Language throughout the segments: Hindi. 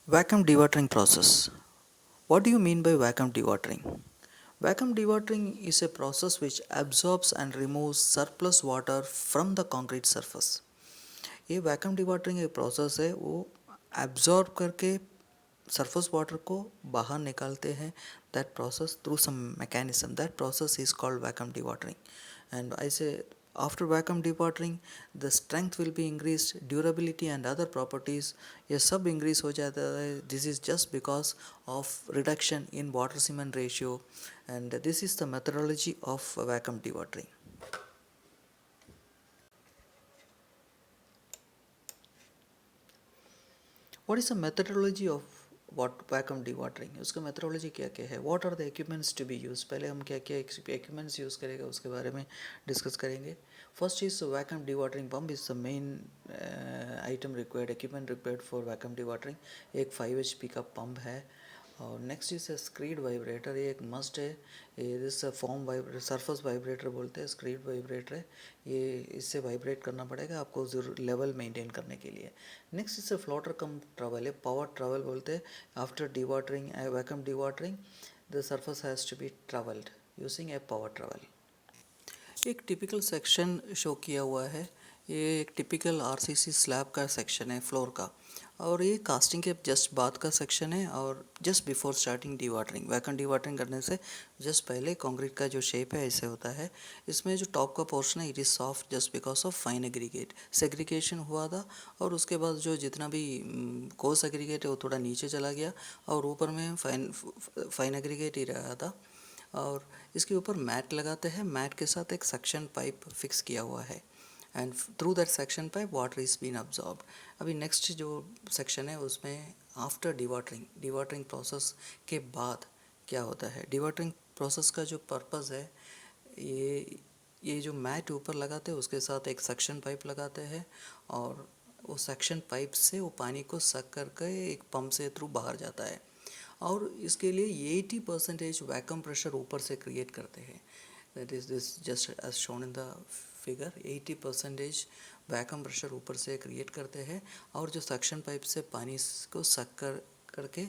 Vacuum dewatering process. What do you mean by vacuum dewatering? Vacuum dewatering is a process which absorbs and removes surplus water from the concrete surface. ये वैक्यूम डिवाटरिंग एक प्रोसेस है, वो एब्जॉर्ब करके सरफेस वाटर को बाहर निकालते हैं. That process through some mechanism, that process is called vacuum dewatering. And I say after vacuum dewatering the strength will be increased, durability and other properties ये सब increase हो जाता है. This is just because of reduction in water cement ratio, and this is the methodology of vacuum dewatering. What is the methodology of what vacuum dewatering? उसका methodology क्या क्या है? What are the equipments to be used? पहले हम क्या क्या equipments use करेंगे उसके बारे में discuss करेंगे. First is vacuum dewatering pump is the main item required, equipment required for vacuum dewatering. एक 5 HP का pump है. और नेक्स्ट इज स्क्रीड वाइब्रेटर, ये एक मस्ट है. ये इस फॉर्म वाइब्रेटर, सरफेस वाइब्रेटर बोलते हैं, स्क्रीड वाइब्रेटर है. ये इससे वाइब्रेट करना पड़ेगा आपको जरूर लेवल मेंटेन करने के लिए. Next is floater cum trowel है, पावर ट्रवल बोलते हैं. After dewatering, vacuum dewatering, the surface has to be trowelled using a power trowel. एक टिपिकल सेक्शन शो किया हुआ है. ये एक टिपिकल आरसीसी स्लैब का सेक्शन है, फ्लोर का. और ये कास्टिंग के जस्ट बाद का सेक्शन है, और just before starting dewatering, vacuum dewatering करने से जस्ट पहले कंक्रीट का जो शेप है ऐसे होता है. इसमें जो टॉप का पोर्शन है it is soft just because of fine aggregate, segregation हुआ था. और उसके बाद जो जितना भी कोर्स एग्रीगेट है वो थोड़ा नीचे चला गया, और ऊपर में फाइन एग्रीगेट ही रहा था. और इसके ऊपर मैट लगाते हैं, मैट के साथ एक सक्शन पाइप फिक्स किया हुआ है, and through that section pipe water is been absorb. अभी नेक्स्ट जो सेक्शन है उसमें आफ्टर डिवाटरिंग, डिवाटरिंग प्रोसेस के बाद क्या होता है. डिवाटरिंग प्रोसेस का जो पर्पज़ है, ये जो मैट ऊपर लगाते हैं उसके साथ एक सक्शन पाइप लगाते हैं, और वो सक्शन पाइप से वो पानी को सक करके एक पंप से थ्रू बाहर जाता है. और इसके लिए 80% वैक्यूम प्रेशर ऊपर से क्रिएट करते हैं. That is this just as shown in the figure. 80% vacuum pressure ऊपर से क्रिएट करते हैं, और जो सक्शन पाइप से पानी को सक करके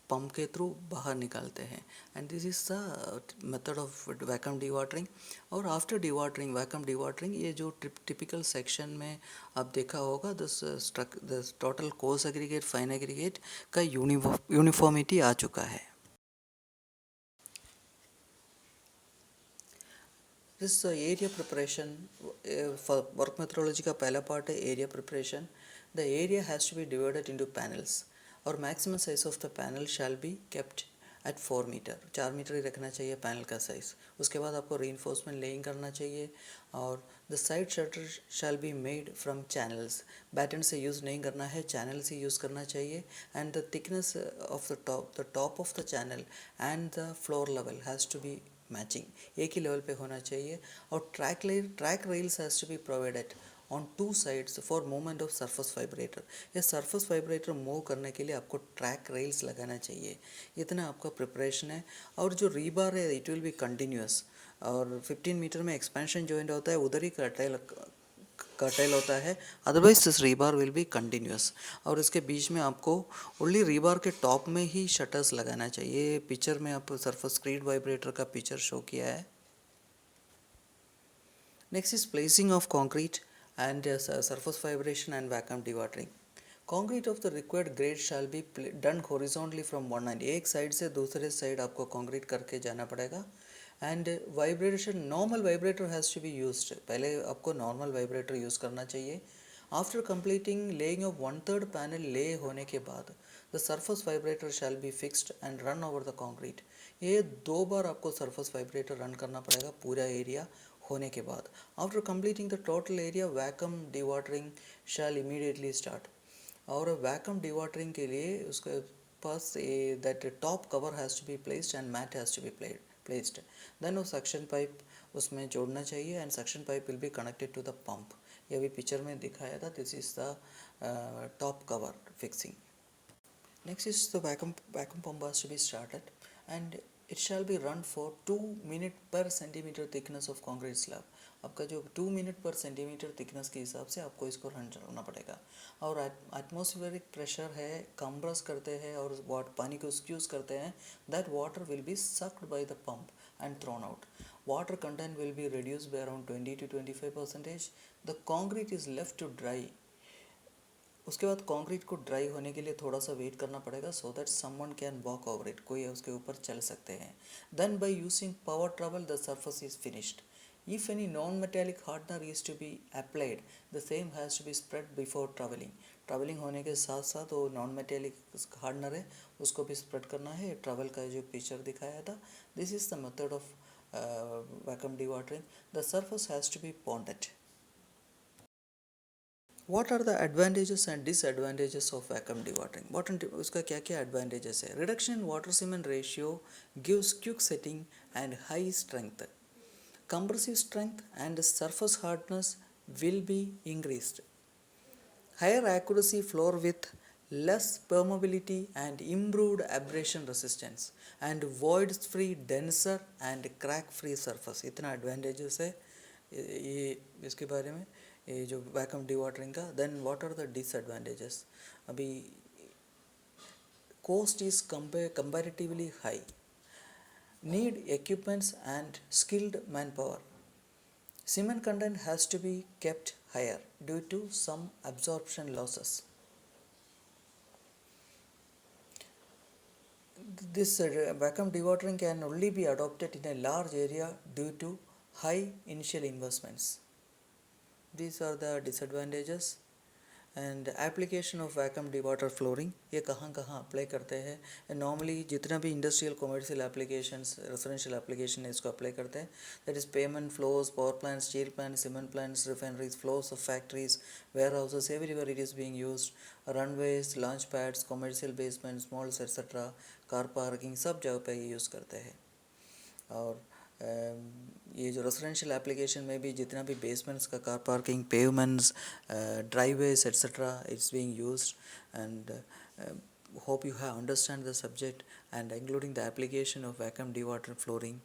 पंप के थ्रू बाहर निकालते हैं. And this is the method of vacuum dewatering. और आफ्टर डिवाटरिंग, वैक्यूम डिवाटरिंग, ये जो टिपिकल सेक्शन में आप देखा होगा, the total coarse aggregate, fine aggregate का यूनिफॉर्मिटी आ चुका है. This area preparation for work methodology का पहला पार्ट है area preparation. The area has to be divided into panels, और maximum size of the panel shall be kept at 4 metre. 4 metre ही रखना चाहिए पैनल का साइज़. उसके बाद आपको रीइंफोर्समेंट लेइंग करना चाहिए. और the side shutter shall be made from channels. Batten से यूज़ नहीं करना है, चैनल से यूज़ करना चाहिए. And the thickness of the top of the channel and the floor level has to be matching, एक ही लेवल पे होना चाहिए. और track rails has to be provided on 2 sides for movement of surface vibrator. ये सरफेस वाइब्रेटर मूव करने के लिए आपको ट्रैक रेल्स लगाना चाहिए. इतना आपका प्रिपरेशन है. और जो रीबार है इट विल बी कंटिन्यूस, और 15 मीटर में एक्सपेंशन जॉइंट होता है, उधर ही कर्टेल होता है. Otherwise this rebar will be continuous. और इसके बीच में आपको ओनली रीबार के टॉप में ही शटर्स लगाना चाहिए. पिक्चर में आप सरफेस स्क्रीड वाइब्रेटर का पिक्चर शो किया है. Next is placing of concrete and surface vibration and vacuum dewatering. Concrete of the required grade shall be done horizontally from one end, एक साइड से दूसरे साइड आपको कॉन्क्रीट करके जाना पड़ेगा. And vibration, normal vibrator has to be used. पहले आपको नॉर्मल वाइब्रेटर यूज़ करना चाहिए. After completing laying of 1/3 panel lay होने के बाद the surface vibrator shall be fixed and run over the concrete. ये 2 बार आपको सरफेस वाइब्रेटर रन करना पड़ेगा पूरा एरिया होने के बाद. After completing the total area, vacuum dewatering shall immediately start. और वैक्यूम डिवाटरिंग के लिए उसके पास that top cover has to be placed and mat has to be placed. Then वो सक्शन पाइप उसमें जोड़ना चाहिए, and suction pipe will be connected to the pump. ये अभी पिक्चर में दिखाया था. This is the top cover fixing. Next is the vacuum pump has to be started, and it shall be run for 2 minute per centimetre thickness of concrete slab. आपका जो 2 मिनट पर सेंटीमीटर थिकनेस के हिसाब से आपको इसको रन करना पड़ेगा। और एटमॉस्फेरिक प्रेशर है, कंप्रेस करते हैं और पानी को स्क्यूज करते हैं, that water will be sucked by the pump and thrown out. Water content will be reduced by around 20 to 25%. The concrete is left to dry. उसके बाद कंक्रीट को ड्राई होने के लिए थोड़ा सा वेट करना पड़ेगा, so that someone can walk over it, कोई उसके ऊपर चल सकते हैं। Then by using power trowel the surface is finished. If any non metallic hardener is to be applied, the same has to be spread before trowelling. Trowelling होने के साथ साथ वो नॉन मेटेलिक हार्डनर है उसको भी स्प्रेड करना है। ट्रैवल का जो पिक्चर दिखाया था, this is the method of vacuum dewatering. The surface has to be ponded. What are the advantages and disadvantages of vacuum dewatering? उसका क्या क्या advantages है? Reduction in water cement ratio gives quick setting and high strength. Compressive strength and surface hardness will be increased. Higher accuracy floor with less permeability and improved abrasion resistance and void free denser and crack free surface. इतना advantages है ये इसके बारे में, ये जो वैक्यूम डिवाटरिंग का। Then what are the disadvantages? अभी cost is comparatively high, need equipments and skilled manpower, cement content has to be kept higher due to some absorption losses. This vacuum dewatering can only be adopted in a large area due to high initial investments. These are the disadvantages. And application of vacuum dewater flooring, ये कहाँ कहाँ अप्लाई करते हैं? नॉर्मली जितना भी industrial commercial applications, residential application है, इसको अप्लाई करते हैं। That is pavement floors, power plant, steel plant, cement plants, refineries, floors of factories, warehouses, everywhere it is being used. Runways, launch pads, commercial basements, malls etcetera, car parking, सब जगह पे ये यूज़ करते हैं। और ये जो रेजिडेंशियल एप्लीकेशन में भी जितना भी बेसमेंट्स का car parking, pavements, driveways etcetera, it's being used. And hope you have understand the subject and including the application of vacuum dewater flooring.